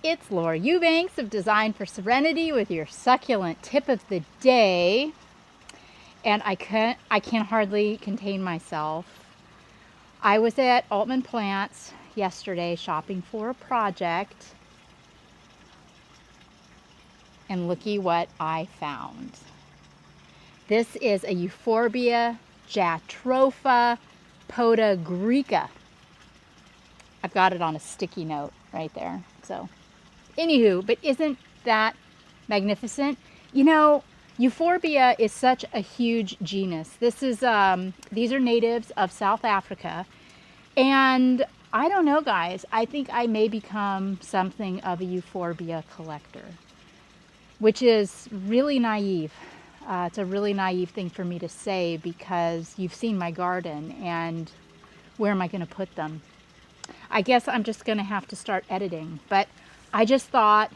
It's Laura Eubanks of Design for Serenity with your succulent tip of the day. And I can hardly contain myself. I was at Altman Plants yesterday shopping for a project. And looky what I found. This is a Euphorbia Jatropha podagrica. I've got it on a sticky note right there. So, anywho, but isn't that magnificent? You know, Euphorbia is such a huge genus. This is these are natives of South Africa, and I don't know, guys. I think I may become something of a Euphorbia collector, which is really naive. It's a really naive thing for me to say because you've seen my garden, and where am I going to put them? I guess I'm just going to have to start editing, but I just thought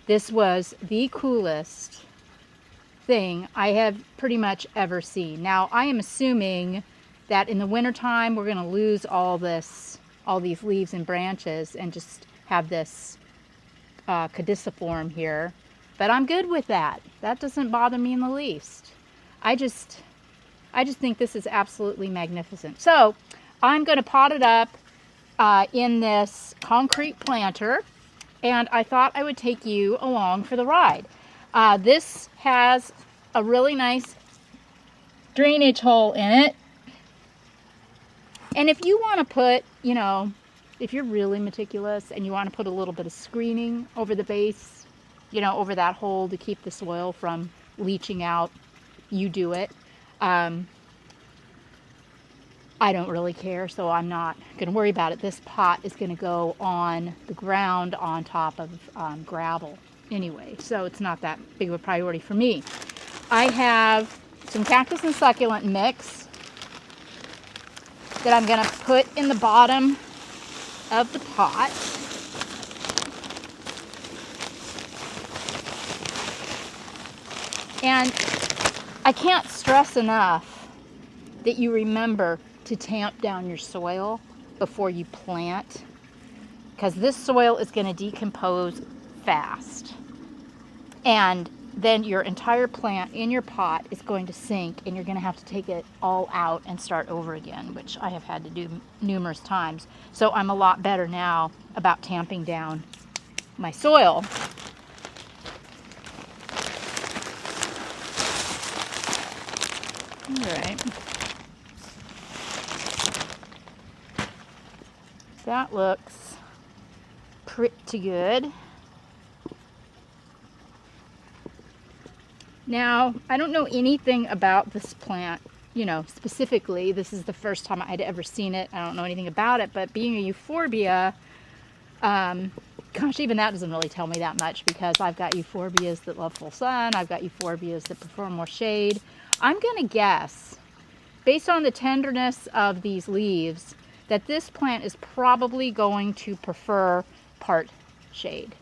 this was the coolest thing I have pretty much ever seen. Now, I am assuming that in the wintertime we're going to lose all these leaves and branches and just have this caduciform here, but I'm good with that. That doesn't bother me in the least. I just think this is absolutely magnificent. So I'm going to pot it up in this concrete planter, and I thought I would take you along for the ride. This has a really nice drainage hole in it, and if you want to put, you know, if you're really meticulous and you want to put a little bit of screening over the base, you know, over that hole to keep the soil from leaching out, you do it. I don't really care, so I'm not going to worry about it. This pot is going to go on the ground on top of gravel anyway, so it's not that big of a priority for me. I have some cactus and succulent mix that I'm going to put in the bottom of the pot. And I can't stress enough that you remember to tamp down your soil before you plant, because this soil is going to decompose fast, and then your entire plant in your pot is going to sink, and you're going to have to take it all out and start over again, which I have had to do numerous times. So I'm a lot better now about tamping down my soil. All right. That looks pretty good. Now, I don't know anything about this plant, you know, specifically. This is the first time I had ever seen it. I don't know anything about it, but being a euphorbia, gosh, even that doesn't really tell me that much, because I've got euphorbias that love full sun. I've got euphorbias that prefer more shade. I'm going to guess, based on the tenderness of these leaves, that this plant is probably going to prefer part shade.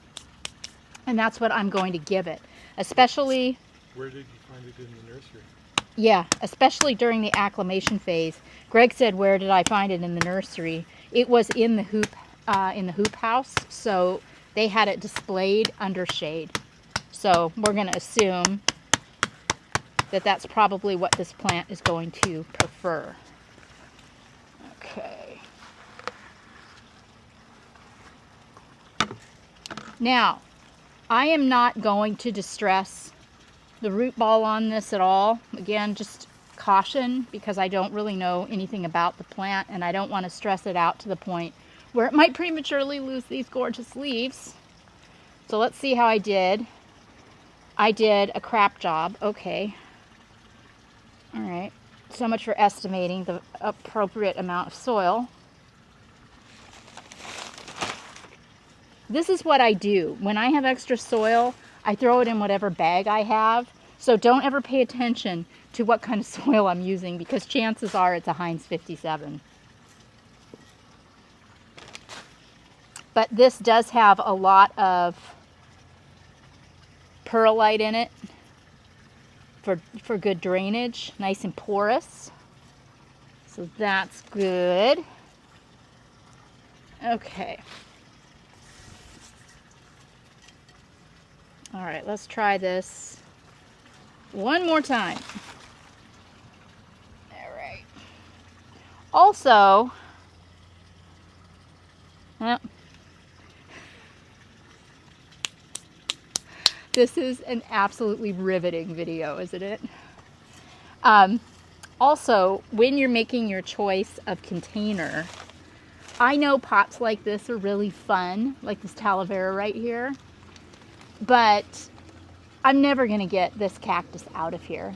And that's what I'm going to give it. Especially... Where did you find it in the nursery? Yeah, especially during the acclimation phase. Greg said, where did I find it in the nursery? It was in the hoop house, so they had it displayed under shade. So we're going to assume that that's probably what this plant is going to prefer. Okay. Now, I am not going to distress the root ball on this at all. Again, just caution, because I don't really know anything about the plant, and I don't want to stress it out to the point where it might prematurely lose these gorgeous leaves. So let's see how I did. I did a crap job. Okay. All right. So much for estimating the appropriate amount of soil. This is what I do. When I have extra soil, I throw it in whatever bag I have. So don't ever pay attention to what kind of soil I'm using, because chances are it's a Heinz 57. But this does have a lot of perlite in it for good drainage, nice and porous. So that's good. Okay. right, let's try this one more time. All right. Also, this is an absolutely riveting video, isn't it? Also, when you're making your choice of container, I know pots like this are really fun, like this talavera right here, but I'm never going to get this cactus out of here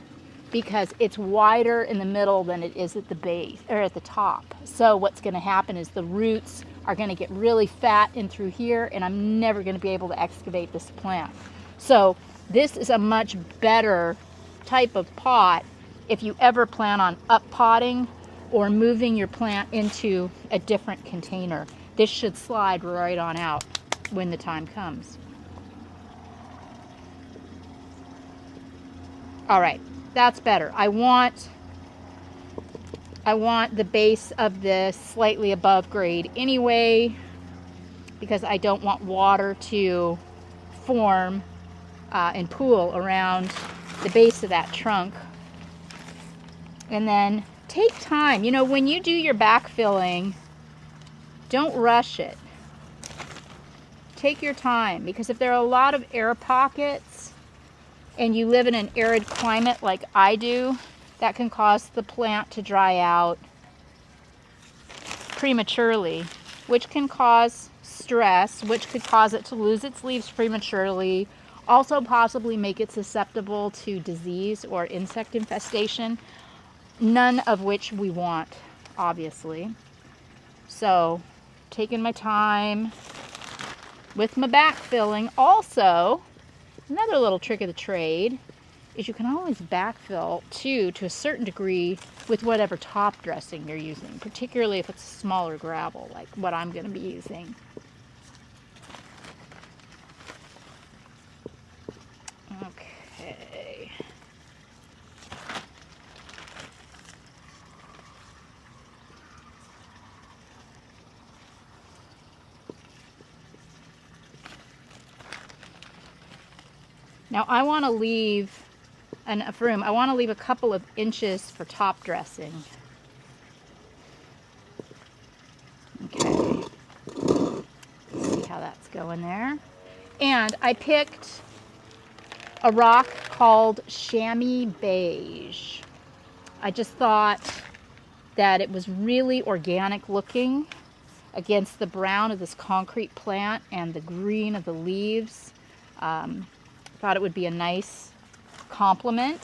because it's wider in the middle than it is at the base or at the top. So what's going to happen is the roots are going to get really fat in through here, and I'm never going to be able to excavate this plant. So this is a much better type of pot if you ever plan on up-potting or moving your plant into a different container. This should slide right on out when the time comes. All right, that's better. I want the base of this slightly above grade anyway, because I don't want water to form and pool around the base of that trunk. And then take time. You know, when you do your backfilling, don't rush it. Take your time, because if there are a lot of air pockets and you live in an arid climate like I do, that can cause the plant to dry out prematurely, which can cause stress, which could cause it to lose its leaves prematurely, also possibly make it susceptible to disease or insect infestation, none of which we want, obviously. So, taking my time with my backfilling. Also, another little trick of the trade is you can always backfill too, to a certain degree, with whatever top dressing you're using, particularly if it's smaller gravel like what I'm going to be using. Okay. Now I want to leave enough room. I want to leave a couple of inches for top dressing. Okay. See how that's going there. And I picked a rock called chamois beige. I just thought that it was really organic looking against the brown of this concrete plant and the green of the leaves. Thought it would be a nice complement.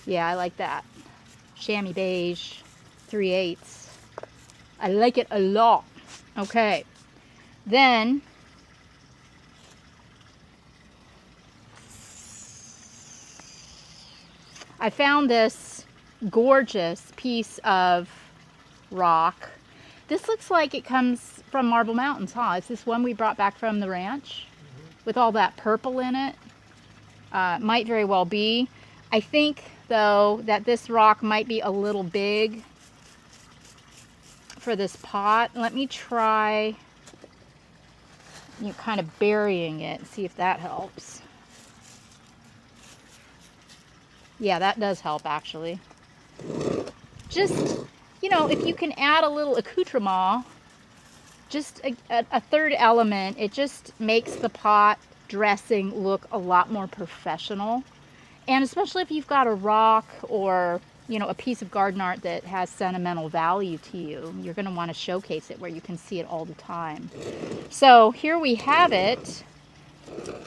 Yeah, I like that. Chamois beige, 3/8. I like it a lot. Okay, then I found this gorgeous piece of rock. This looks like it comes from Marble Mountains, huh? Is this one we brought back from the ranch with all that purple in it? Might very well be. I think, though, that this rock might be a little big for this pot. Let me try, kind of burying it, see if that helps. Yeah, that does help, actually. Just, if you can add a little accoutrement, just a third element, it just makes the pot dressing look a lot more professional. And especially if you've got a rock or, a piece of garden art that has sentimental value to you, you're going to want to showcase it where you can see it all the time. So here we have it.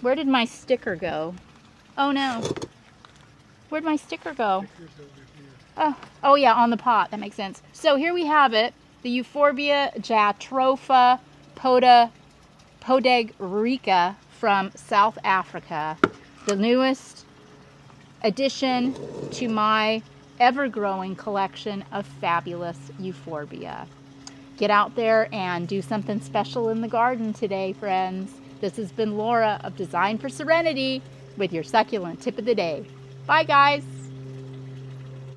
Where did my sticker go? Oh no. Where'd my sticker go? Oh yeah, on the pot. That makes sense. So here we have it. The Euphorbia Jatropha podagrica from South Africa. The newest addition to my ever-growing collection of fabulous euphorbia. Get out there and do something special in the garden today, friends. This has been Laura of Design for Serenity with your succulent tip of the day. Bye, guys.